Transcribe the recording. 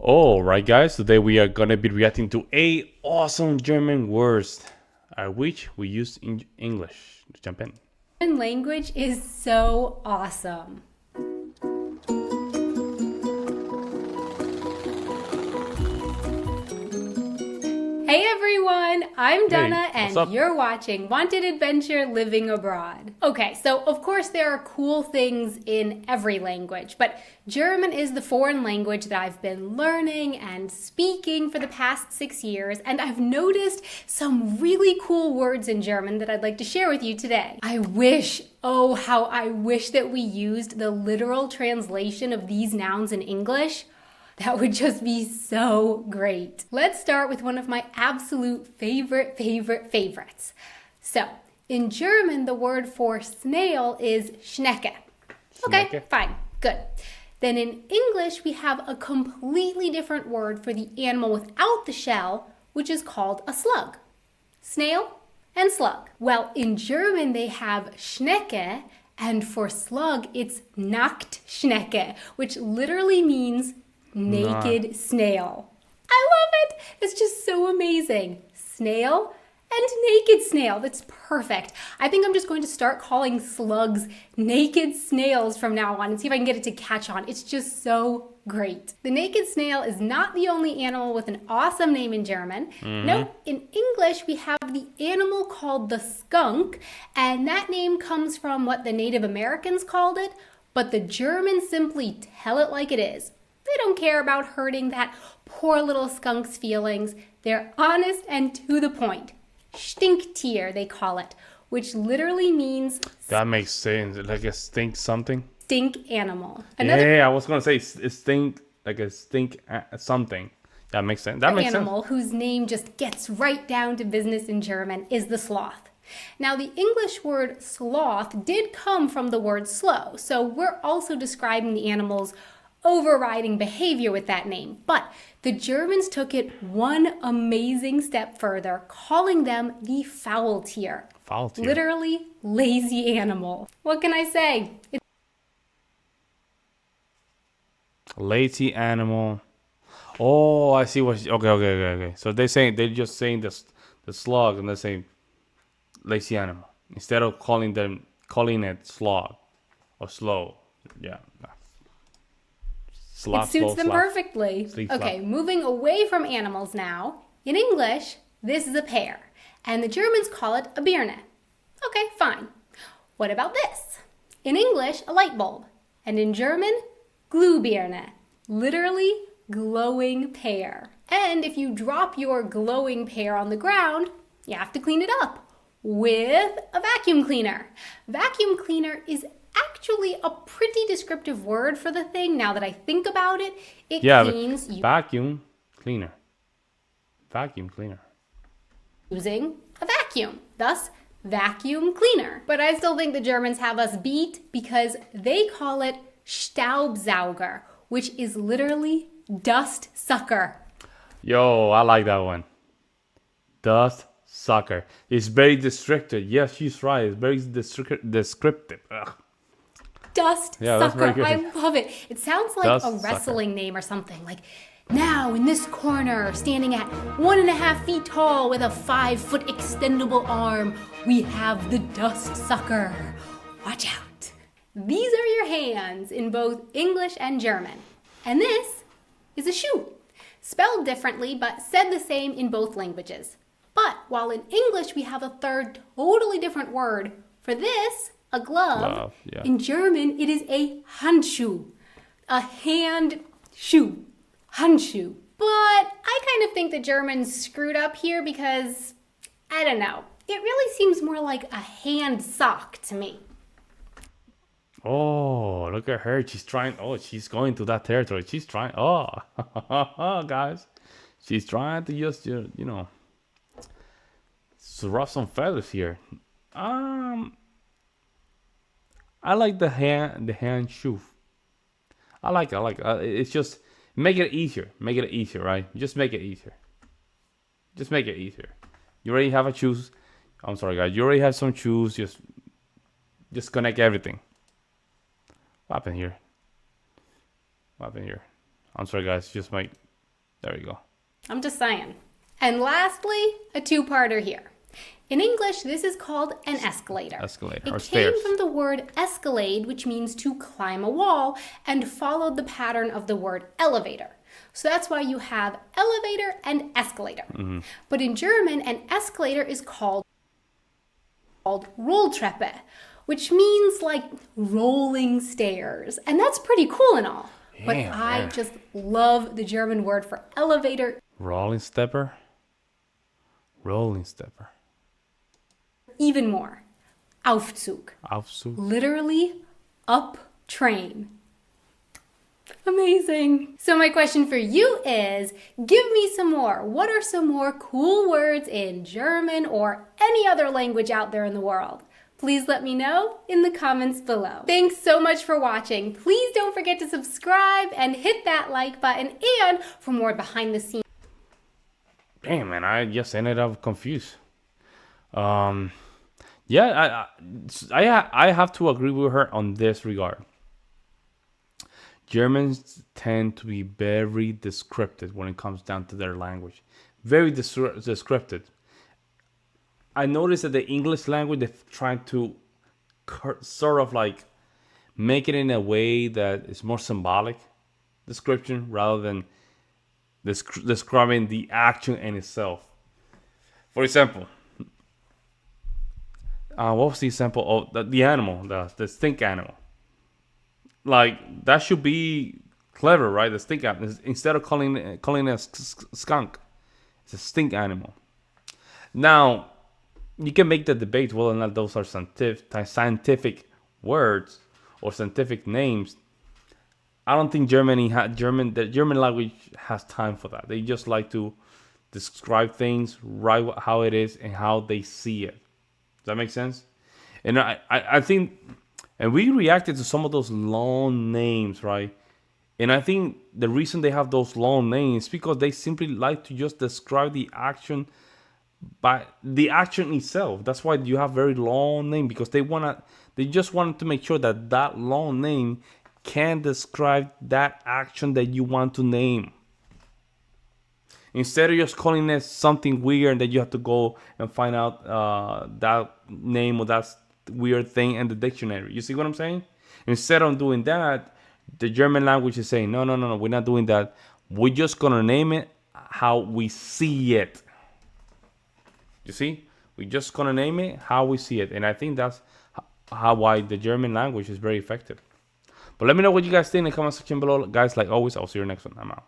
All right, guys. Today we are gonna be reacting to a awesome German words, which we use in English. Let's jump in. German language is so awesome. Hey everyone, I'm Donna and you're watching Wanted Adventure Living Abroad. Okay, so of course there are cool things in every language, but German is the foreign language that I've been learning and speaking for the past 6 years, and I've noticed some really cool words in German that I'd like to share with you today. Oh how I wish that we used the literal translation of these nouns in English. That would just be so great. Let's start with one of my absolute favorites. So, in German, the word for snail is Schnecke. Okay, fine, good. Then in English, we have a completely different word for the animal without the shell, which is called a slug. Snail and slug. Well, in German, they have Schnecke, and for slug, it's Nacktschnecke, which literally means naked snail. I love it. It's just so amazing. Snail and naked snail. That's perfect. I think I'm just going to start calling slugs naked snails from now on and see if I can get it to catch on. It's just so great. The naked snail is not the only animal with an awesome name in German. No, in English we have the animal called the skunk, and that name comes from what the Native Americans called it, but the Germans simply tell it like it is. They don't care about hurting that poor little skunk's feelings. They're honest and to the point. Stinktier, they call it, which literally means... That makes sense. Like a stink something? Stink animal. Yeah, I was going to say stink, like a stink something. That makes sense. That makes sense. Animal whose name just gets right down to business in German is the sloth. Now, the English word sloth did come from the word slow, so we're also describing the animal's overriding behavior with that name. But the Germans took it one amazing step further, calling them the Faultier. Faultier. Literally lazy animal. What can I say? Lazy animal. Oh, I see what. Okay. So they're just saying the slug, and they're saying lazy animal instead of calling it slog or slow. Yeah. It suits them perfectly. Okay, moving away from animals now. In English, this is a pear, and the Germans call it a Birne. Okay, fine. What about this? In English, a light bulb, and in German, Glühbirne, literally glowing pear. And if you drop your glowing pear on the ground, you have to clean it up with a vacuum cleaner. Vacuum cleaner is actually a pretty descriptive word for the thing. Now that I think about it, it means vacuum cleaner. Vacuum cleaner. Using a vacuum, thus vacuum cleaner. But I still think the Germans have us beat because they call it Staubsauger, which is literally dust sucker. Yo, I like that one. Dust sucker. It's very descriptive. Yes, she's right. It's very descriptive. Ugh. Dust sucker. I love it. It sounds like a wrestling name or something. Like, now in this corner, standing at 1.5 feet tall with a 5-foot extendable arm, we have the dust sucker. Watch out. These are your hands in both English and German. And this is a shoe. Spelled differently, but said the same in both languages. But while in English we have a third totally different word for this, a glove. Yeah. In German, it is a Handschuh, a hand shoe, Handschuh. But I kind of think the Germans screwed up here because, I don't know, it really seems more like a hand sock to me. Oh, look at her. She's trying. Oh, she's going to that territory. She's trying. Oh, guys. She's trying to just, ruff some feathers here. I like the hand shoe. I like it. It's just make it easier. Make it easier, right? Just make it easier. You already have a shoes. I'm sorry, guys. You already have some shoes. Just connect everything. What happened here? I'm sorry, guys. Just my There you go. I'm just saying. And lastly, a two-parter here. In English, this is called an escalator. Escalator, it or came stairs. from the word escalade, which means to climb a wall, and followed the pattern of the word elevator. So that's why you have elevator and escalator. But in German, an escalator is called Rolltreppe, which means like rolling stairs. And that's pretty cool and all. But I just love the German word for elevator. Rolling stepper. Rolling stepper. Even more. Aufzug. Aufzug. Literally up train. Amazing. So my question for you is, give me some more. What are some more cool words in German or any other language out there in the world? Please let me know in the comments below. Thanks so much for watching. Please don't forget to subscribe and hit that like button, and for more behind the scenes. Damn, man, I just ended up confused. Yeah, I have to agree with her on this regard. Germans tend to be very descriptive when it comes down to their language. Very descriptive. I noticed that the English language, they're trying to sort of like make it in a way that is more symbolic description rather than describing the action in itself. For example, what was the example of the animal, the stink animal? Like, that should be clever, right? The stink animal. Instead of calling it a skunk, it's a stink animal. Now, you can make the debate whether or not those are scientific words or scientific names. I don't think the German language has time for that. They just like to describe things right how it is and how they see it. Does that make sense? And I think, and we reacted to some of those long names, right? And I think the reason they have those long names is because they simply like to just describe the action by the action itself. That's why you have very long name, because they just wanted to make sure that that long name can describe that action that you want to name. Instead of just calling it something weird that you have to go and find out that name or that weird thing in the dictionary. You see what I'm saying? Instead of doing that, the German language is saying, no, we're not doing that. We're just going to name it how we see it. You see? We're just going to name it how we see it. And I think that's why the German language is very effective. But let me know what you guys think in the comment section below. Guys, like always, I'll see you next one. I'm out.